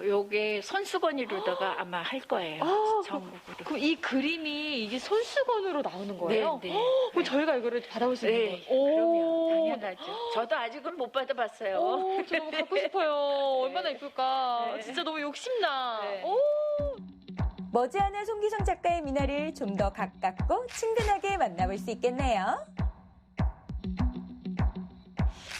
요게 손수건이로다가 아마 할 거예요. 전국으로. 그럼 이 그림이 이게 손수건으로 나오는 거예요? 네. 그럼 저희가 이거를 받아볼 수 있는 네, 거예요? 그럼요. 당연하죠. 저도 아직은 못 받아봤어요. 저 너무 갖고 싶어요. 얼마나 예쁠까. 네. 진짜 너무 욕심나. 네. 머지않은 송기성 작가의 미나를 좀 더 가깝고 친근하게 만나볼 수 있겠네요.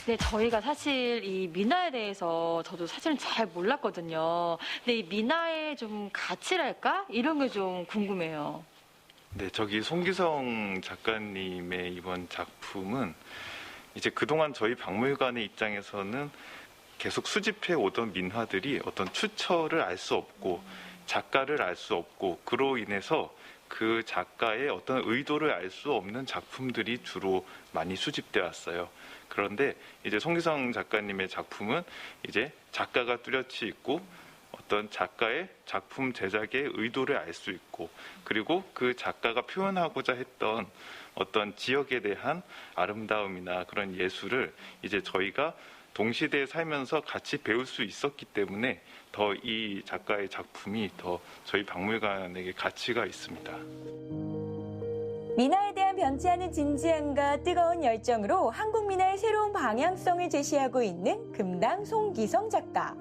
네, 저희가 사실 이 민화에 대해서 저도 사실은 잘 몰랐거든요. 근데 이 민화의 좀 가치랄까? 이런 게 좀 궁금해요. 네, 저기 송기성 작가님의 이번 작품은 이제 그동안 저희 박물관의 입장에서는 계속 수집해 오던 민화들이 어떤 추처를 알 수 없고 작가를 알 수 없고 그로 인해서 그 작가의 어떤 의도를 알 수 없는 작품들이 주로 많이 수집되어 왔어요. 그런데 이제 송기성 작가님의 작품은 이제 작가가 뚜렷이 있고 어떤 작가의 작품 제작의 의도를 알 수 있고 그리고 그 작가가 표현하고자 했던 어떤 지역에 대한 아름다움이나 그런 예술을 이제 저희가 동시대에 살면서 같이 배울 수 있었기 때문에 더 이 작가의 작품이 더 저희 박물관에게 가치가 있습니다. 민화에 대한 변치 않은 진지함과 뜨거운 열정으로 한국 민화의 새로운 방향성을 제시하고 있는 금당 송기성 작가.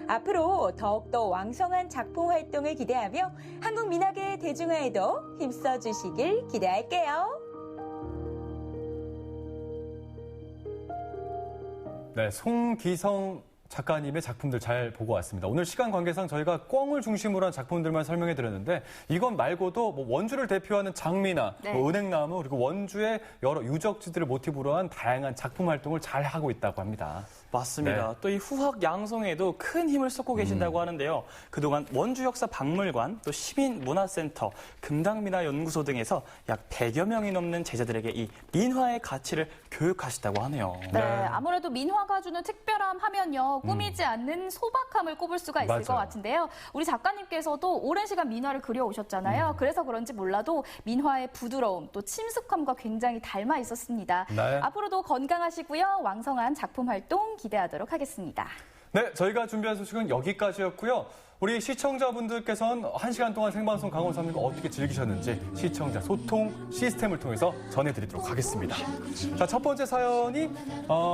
앞으로 더욱더 왕성한 작품 활동을 기대하며 한국 민화계의 대중화에도 힘써 주시길 기대할게요. 네, 송기성 작가님의 작품들 잘 보고 왔습니다. 오늘 시간 관계상 저희가 꿩을 중심으로 한 작품들만 설명해 드렸는데 이것 말고도 뭐 원주를 대표하는 장미나 네. 뭐 은행나무 그리고 원주의 여러 유적지들을 모티브로 한 다양한 작품 활동을 잘 하고 있다고 합니다. 맞습니다. 네. 또 이 후학 양성에도 큰 힘을 쏟고 계신다고 하는데요. 그동안 원주역사박물관, 또 시민문화센터, 금당민화연구소 등에서 약 100여 명이 넘는 제자들에게 이 민화의 가치를 교육하시다고 하네요. 네, 아무래도 민화가 주는 특별함 하면요. 꾸미지 않는 소박함을 꼽을 수가 있을 것 같은데요. 우리 작가님께서도 오랜 시간 민화를 그려오셨잖아요. 그래서 그런지 몰라도 민화의 부드러움, 또 친숙함과 굉장히 닮아 있었습니다. 네. 앞으로도 건강하시고요. 왕성한 작품 활동 기대하도록 하겠습니다. 네, 저희가 준비한 소식은 여기까지였고요. 우리 시청자분들께서는 1시간 동안 생방송 강원 3가 어떻게 즐기셨는지 시청자 소통 시스템을 통해서 전해드리도록 하겠습니다. 자, 첫 번째 사연이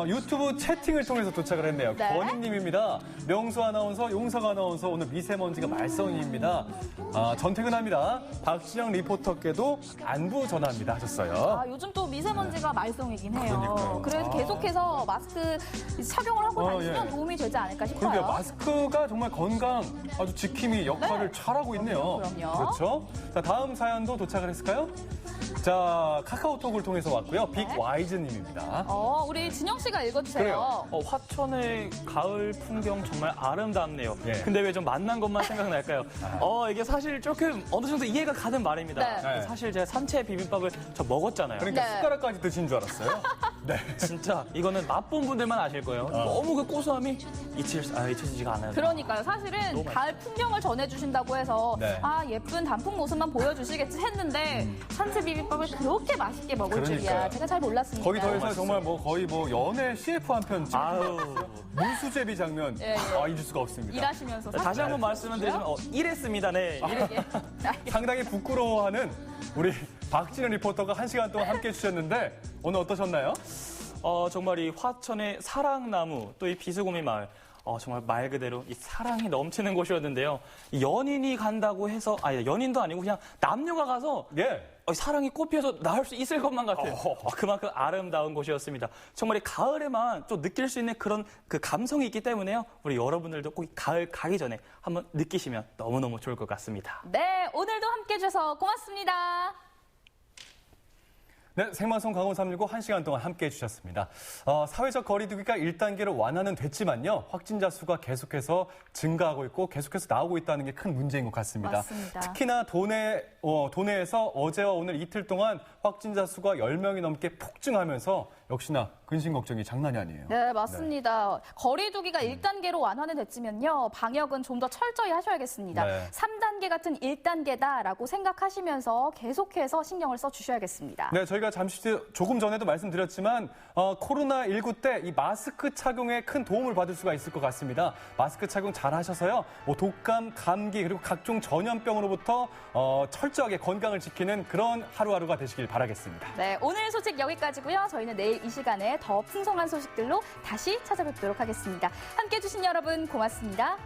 유튜브 채팅을 통해서 도착을 했네요. 네. 권희님입니다. 명수 아나운서, 용석 아나운서 오늘 미세먼지가 말썽입니다. 전퇴근합니다. 박진영 리포터께도 안부 전합니다 하셨어요. 요즘 또 미세먼지가 말썽이긴 해요. 그러니까요. 그래서 계속해서 마스크 착용을 하고 다니시면 도움이 되지 않을까 싶어요. 그러게요. 마스크가 정말 건강 아주 지킴이 역할을 잘하고 있네요. 그럼요. 그렇죠. 자, 다음 사연도 도착을 했을까요? 자, 카카오톡을 통해서 왔고요. 빅와이즈님입니다. 우리 진영 씨가 읽어주세요. 그래요. 화천의 가을 풍경 정말 아름답네요. 예. 근데 왜 좀 만난 것만 생각날까요? 이게 사실 조금 어느 정도 이해가 가는 말입니다. 네. 사실 제가 산채 비빔밥을 저 먹었잖아요. 그러니까 숟가락까지 드신 줄 알았어요. 네. 진짜 이거는 맛본 분들만 아실 거예요. 너무 그 고소함이 잊혀지지가 않아요. 그러니까요. 사실은 가을 풍경을 전해주신다고 해서 네. 예쁜 단풍 모습만 보여주시겠지 했는데 산채 비빔밥을 그렇게 맛있게 먹을 줄이야. 그러니까요. 제가 잘 몰랐습니다. 거기 더해서 정말 거의 연애 CF 한 편 찍은 물수제비 장면 잊을 수가 없습니다. 일하시면서 다시 한번 말씀을 드리면 이랬습니다. 네. 상당히 부끄러워하는 우리 박진현 리포터가 1시간 동안 함께해 주셨는데 오늘 어떠셨나요? 정말 이 화천의 사랑나무 또 이 비스고미 마을 정말 말 그대로 이 사랑이 넘치는 곳이었는데요. 연인이 간다고 해서 연인도 아니고 그냥 남녀가 가서 사랑이 꽃피어서 나올 수 있을 것만 같은 그만큼 아름다운 곳이었습니다. 정말 이 가을에만 좀 느낄 수 있는 그런 그 감성이 있기 때문에요. 우리 여러분들도 꼭 가을 가기 전에 한번 느끼시면 너무너무 좋을 것 같습니다. 네, 오늘도 함께해 주셔서 고맙습니다. 네, 생방송 강원 365 1시간 동안 함께해 주셨습니다. 사회적 거리두기가 1단계로 완화는 됐지만요. 확진자 수가 계속해서 증가하고 있고 계속해서 나오고 있다는 게 큰 문제인 것 같습니다. 맞습니다. 특히나 도내에서 어제와 오늘 이틀 동안 확진자 수가 10명이 넘게 폭증하면서 역시나 근심 걱정이 장난이 아니에요. 네, 맞습니다. 거리두기가 1단계로 완화는 됐지만요. 방역은 좀 더 철저히 하셔야겠습니다. 네. 3단계 같은 1단계다라고 생각하시면서 계속해서 신경을 써주셔야겠습니다. 네, 저희가 조금 전에도 말씀드렸지만 코로나19 때 이 마스크 착용에 큰 도움을 받을 수가 있을 것 같습니다. 마스크 착용 잘 하셔서요. 독감, 감기 그리고 각종 전염병으로부터 철저하게 건강을 지키는 그런 하루하루가 되시길 바라겠습니다. 네, 오늘 소식 여기까지고요. 저희는 내일 이 시간에 더 풍성한 소식들로 다시 찾아뵙도록 하겠습니다. 함께해 주신 여러분 고맙습니다.